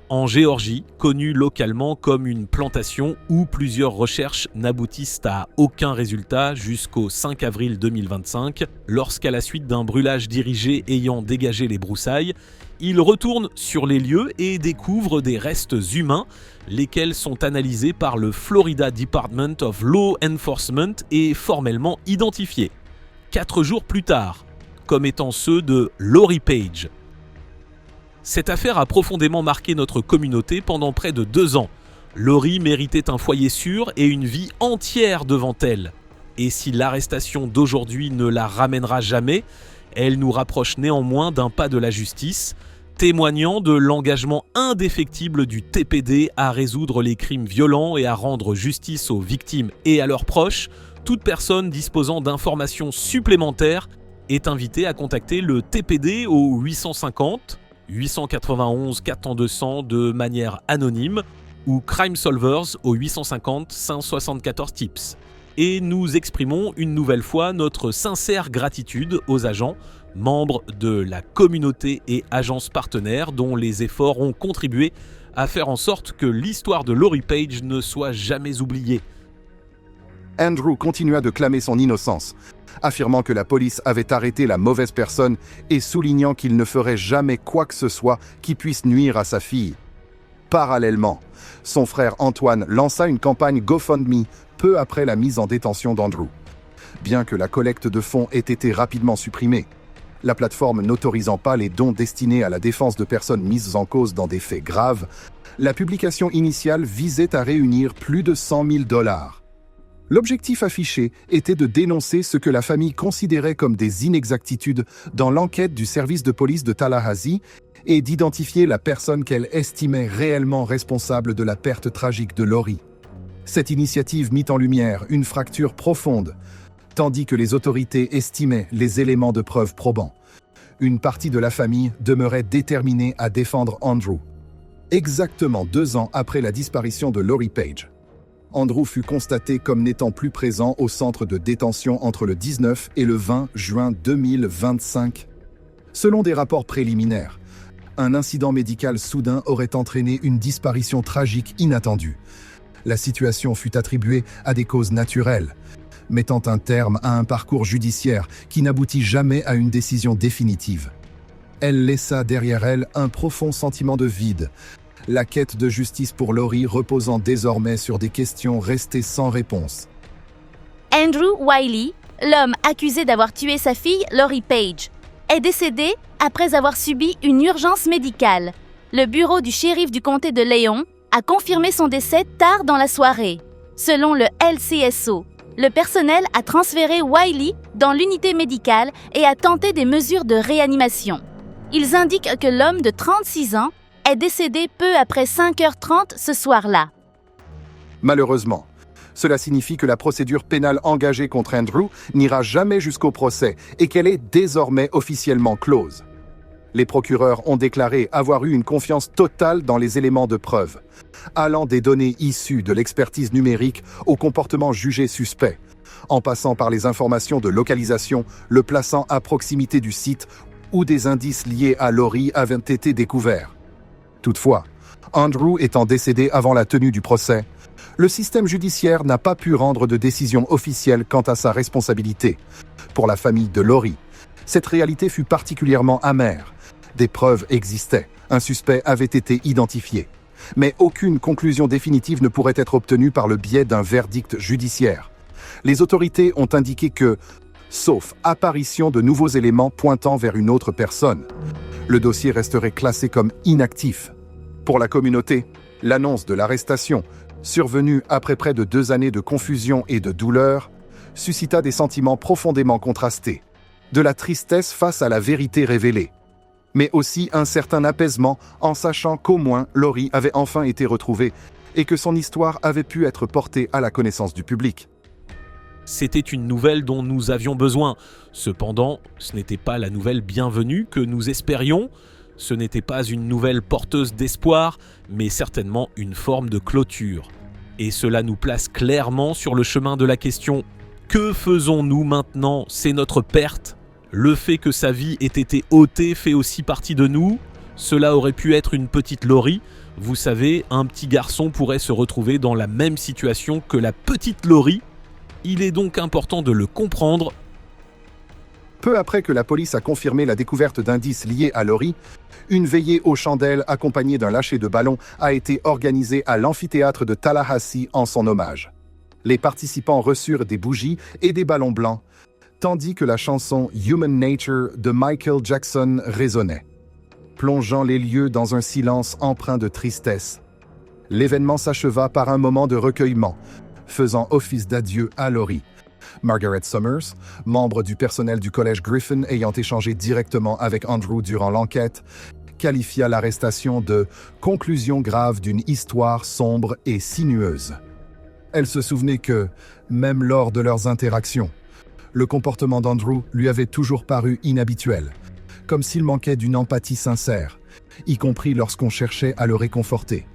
en Géorgie, connue localement comme une plantation où plusieurs recherches n'aboutissent à aucun résultat jusqu'au 5 avril 2025, lorsqu'à la suite d'un brûlage dirigé ayant dégagé les broussailles, ils retournent sur les lieux et découvrent des restes humains, lesquels sont analysés par le Florida Department of Law Enforcement et formellement identifiés, 4 jours plus tard, comme étant ceux de Lori Page. Cette affaire a profondément marqué notre communauté pendant près de 2 ans. Lori méritait un foyer sûr et une vie entière devant elle. Et si l'arrestation d'aujourd'hui ne la ramènera jamais, elle nous rapproche néanmoins d'un pas de la justice, témoignant de l'engagement indéfectible du TPD à résoudre les crimes violents et à rendre justice aux victimes et à leurs proches. Toute personne disposant d'informations supplémentaires est invitée à contacter le TPD au 850 891 400 de manière anonyme ou Crime Solvers au 850 574 tips. Et nous exprimons une nouvelle fois notre sincère gratitude aux agents, membres de la communauté et agences partenaires dont les efforts ont contribué à faire en sorte que l'histoire de Lori Page ne soit jamais oubliée. Andrew continua de clamer son innocence, affirmant que la police avait arrêté la mauvaise personne et soulignant qu'il ne ferait jamais quoi que ce soit qui puisse nuire à sa fille. Parallèlement, son frère Antoine lança une campagne GoFundMe peu après la mise en détention d'Andrew. Bien que la collecte de fonds ait été rapidement supprimée, la plateforme n'autorisant pas les dons destinés à la défense de personnes mises en cause dans des faits graves, la publication initiale visait à réunir plus de $100 000. L'objectif affiché était de dénoncer ce que la famille considérait comme des inexactitudes dans l'enquête du service de police de Tallahassee et d'identifier la personne qu'elle estimait réellement responsable de la perte tragique de Lori. Cette initiative mit en lumière une fracture profonde, tandis que les autorités estimaient les éléments de preuve probants. Une partie de la famille demeurait déterminée à défendre Andrew. Exactement 2 ans après la disparition de Lori Page, Andrew fut constaté comme n'étant plus présent au centre de détention entre le 19 et le 20 juin 2025. Selon des rapports préliminaires, un incident médical soudain aurait entraîné une disparition tragique inattendue. La situation fut attribuée à des causes naturelles, mettant un terme à un parcours judiciaire qui n'aboutit jamais à une décision définitive. Elle laissa derrière elle un profond sentiment de vide, la quête de justice pour Lori reposant désormais sur des questions restées sans réponse. Andrew Wiley, l'homme accusé d'avoir tué sa fille Lori Page, est décédé après avoir subi une urgence médicale. Le bureau du shérif du comté de Léon a confirmé son décès tard dans la soirée. Selon le LCSO, le personnel a transféré Wiley dans l'unité médicale et a tenté des mesures de réanimation. Ils indiquent que l'homme de 36 ans est décédé peu après 5h30 ce soir-là. Malheureusement, cela signifie que la procédure pénale engagée contre Andrew n'ira jamais jusqu'au procès et qu'elle est désormais officiellement close. Les procureurs ont déclaré avoir eu une confiance totale dans les éléments de preuve, allant des données issues de l'expertise numérique au comportement jugé suspect, en passant par les informations de localisation, le plaçant à proximité du site où des indices liés à Lori avaient été découverts. Toutefois, Andrew étant décédé avant la tenue du procès, le système judiciaire n'a pas pu rendre de décision officielle quant à sa responsabilité. Pour la famille de Lori, Cette réalité fut particulièrement amère. Des preuves existaient, un suspect avait été identifié. Mais aucune conclusion définitive ne pourrait être obtenue par le biais d'un verdict judiciaire. Les autorités ont indiqué que, sauf apparition de nouveaux éléments pointant vers une autre personne, le dossier resterait classé comme inactif. Pour la communauté, l'annonce de l'arrestation, survenue après près de 2 années de confusion et de douleur, suscita des sentiments profondément contrastés. De la tristesse face à la vérité révélée, mais aussi un certain apaisement en sachant qu'au moins Lori avait enfin été retrouvée et que son histoire avait pu être portée à la connaissance du public. C'était une nouvelle dont nous avions besoin. Cependant, ce n'était pas la nouvelle bienvenue que nous espérions. Ce n'était pas une nouvelle porteuse d'espoir, mais certainement une forme de clôture. Et cela nous place clairement sur le chemin de la question « Que faisons-nous maintenant ? C'est notre perte ?» Le fait que sa vie ait été ôtée fait aussi partie de nous. Cela aurait pu être une petite Lori. Vous savez, un petit garçon pourrait se retrouver dans la même situation que la petite Lori. Il est donc important de le comprendre. Peu après que la police a confirmé la découverte d'indices liés à Lori, une veillée aux chandelles accompagnée d'un lâcher de ballons a été organisée à l'amphithéâtre de Tallahassee en son hommage. Les participants reçurent des bougies et des ballons blancs, tandis que la chanson Human Nature de Michael Jackson résonnait, plongeant les lieux dans un silence empreint de tristesse. L'événement s'acheva par un moment de recueillement, faisant office d'adieu à Lori. Margaret Summers, membre du personnel du collège Griffin ayant échangé directement avec Andrew durant l'enquête, qualifia l'arrestation de « conclusion grave d'une histoire sombre et sinueuse ». Elle se souvenait que, même lors de leurs interactions, le comportement d'Andrew lui avait toujours paru inhabituel, comme s'il manquait d'une empathie sincère, y compris lorsqu'on cherchait à le réconforter.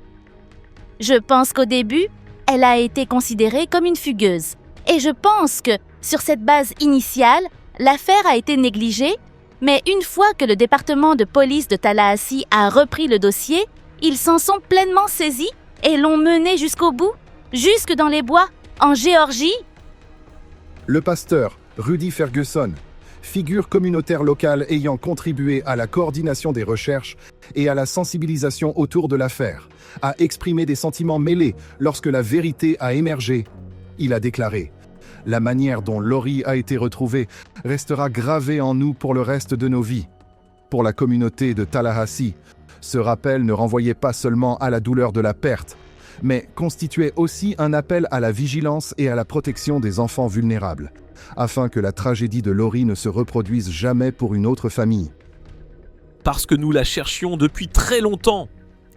Je pense qu'au début, elle a été considérée comme une fugueuse. Et je pense que, sur cette base initiale, l'affaire a été négligée, mais une fois que le département de police de Tallahassee a repris le dossier, ils s'en sont pleinement saisis et l'ont mené jusqu'au bout, jusque dans les bois, en Géorgie. Le pasteur, Rudy Ferguson, figure communautaire locale ayant contribué à la coordination des recherches et à la sensibilisation autour de l'affaire, a exprimé des sentiments mêlés lorsque la vérité a émergé. Il a déclaré « La manière dont Lori a été retrouvée restera gravée en nous pour le reste de nos vies. » Pour la communauté de Tallahassee, ce rappel ne renvoyait pas seulement à la douleur de la perte, mais constituait aussi un appel à la vigilance et à la protection des enfants vulnérables, afin que la tragédie de Lori ne se reproduise jamais pour une autre famille. Parce que nous la cherchions depuis très longtemps.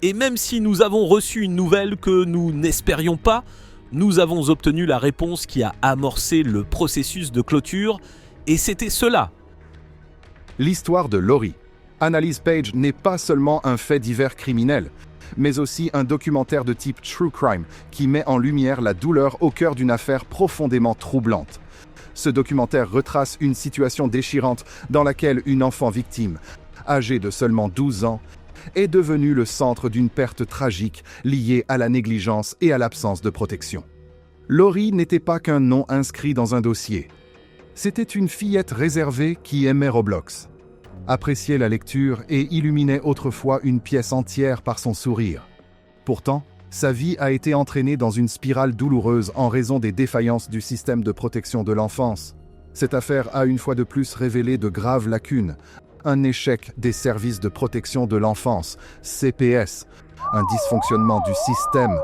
Et même si nous avons reçu une nouvelle que nous n'espérions pas, nous avons obtenu la réponse qui a amorcé le processus de clôture, et c'était cela. L'histoire de Lori. Annalise Page n'est pas seulement un fait divers criminel, mais aussi un documentaire de type true crime qui met en lumière la douleur au cœur d'une affaire profondément troublante. Ce documentaire retrace une situation déchirante dans laquelle une enfant victime, âgée de seulement 12 ans, est devenue le centre d'une perte tragique liée à la négligence et à l'absence de protection. Lori n'était pas qu'un nom inscrit dans un dossier. C'était une fillette réservée qui aimait Roblox, appréciait la lecture et illuminait autrefois une pièce entière par son sourire. Pourtant, sa vie a été entraînée dans une spirale douloureuse en raison des défaillances du système de protection de l'enfance. Cette affaire a une fois de plus révélé de graves lacunes, un échec des services de protection de l'enfance, CPS, un dysfonctionnement du système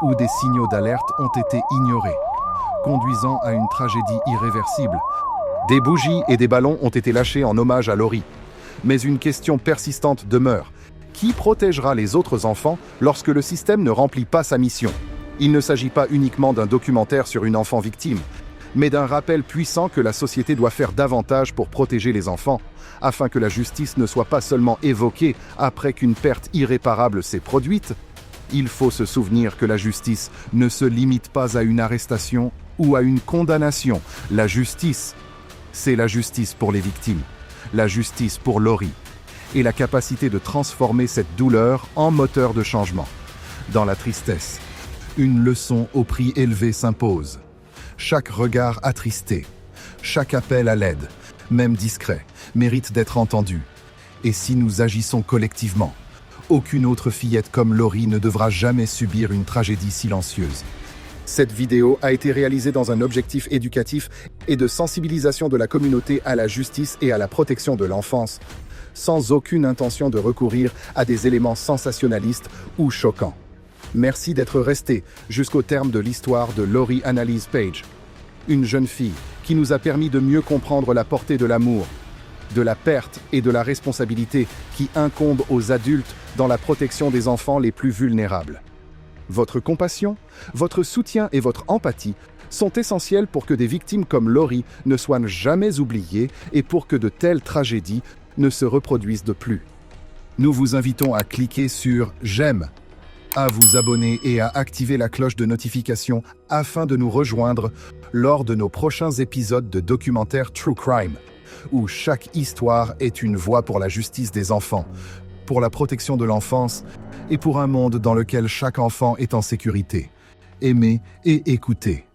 où des signaux d'alerte ont été ignorés, conduisant à une tragédie irréversible. Des bougies et des ballons ont été lâchés en hommage à Lori. Mais une question persistante demeure. Qui protégera les autres enfants lorsque le système ne remplit pas sa mission ? Il ne s'agit pas uniquement d'un documentaire sur une enfant victime, mais d'un rappel puissant que la société doit faire davantage pour protéger les enfants, afin que la justice ne soit pas seulement évoquée après qu'une perte irréparable s'est produite. Il faut se souvenir que la justice ne se limite pas à une arrestation ou à une condamnation. La justice, c'est la justice pour les victimes, la justice pour Lori, et la capacité de transformer cette douleur en moteur de changement. Dans la tristesse, une leçon au prix élevé s'impose. Chaque regard attristé, chaque appel à l'aide, même discrets, méritent d'être entendus. Et si nous agissons collectivement, aucune autre fillette comme Lori ne devra jamais subir une tragédie silencieuse. Cette vidéo a été réalisée dans un objectif éducatif et de sensibilisation de la communauté à la justice et à la protection de l'enfance, sans aucune intention de recourir à des éléments sensationnalistes ou choquants. Merci d'être resté jusqu'au terme de l'histoire de Lori Annalise Page, une jeune fille qui nous a permis de mieux comprendre la portée de l'amour, de la perte et de la responsabilité qui incombent aux adultes dans la protection des enfants les plus vulnérables. Votre compassion, votre soutien et votre empathie sont essentiels pour que des victimes comme Lori ne soient jamais oubliées et pour que de telles tragédies ne se reproduisent de plus. Nous vous invitons à cliquer sur « J'aime », à vous abonner et à activer la cloche de notification afin de nous rejoindre lors de nos prochains épisodes de documentaires True Crime, où chaque histoire est une voix pour la justice des enfants, pour la protection de l'enfance et pour un monde dans lequel chaque enfant est en sécurité, aimé et écouté.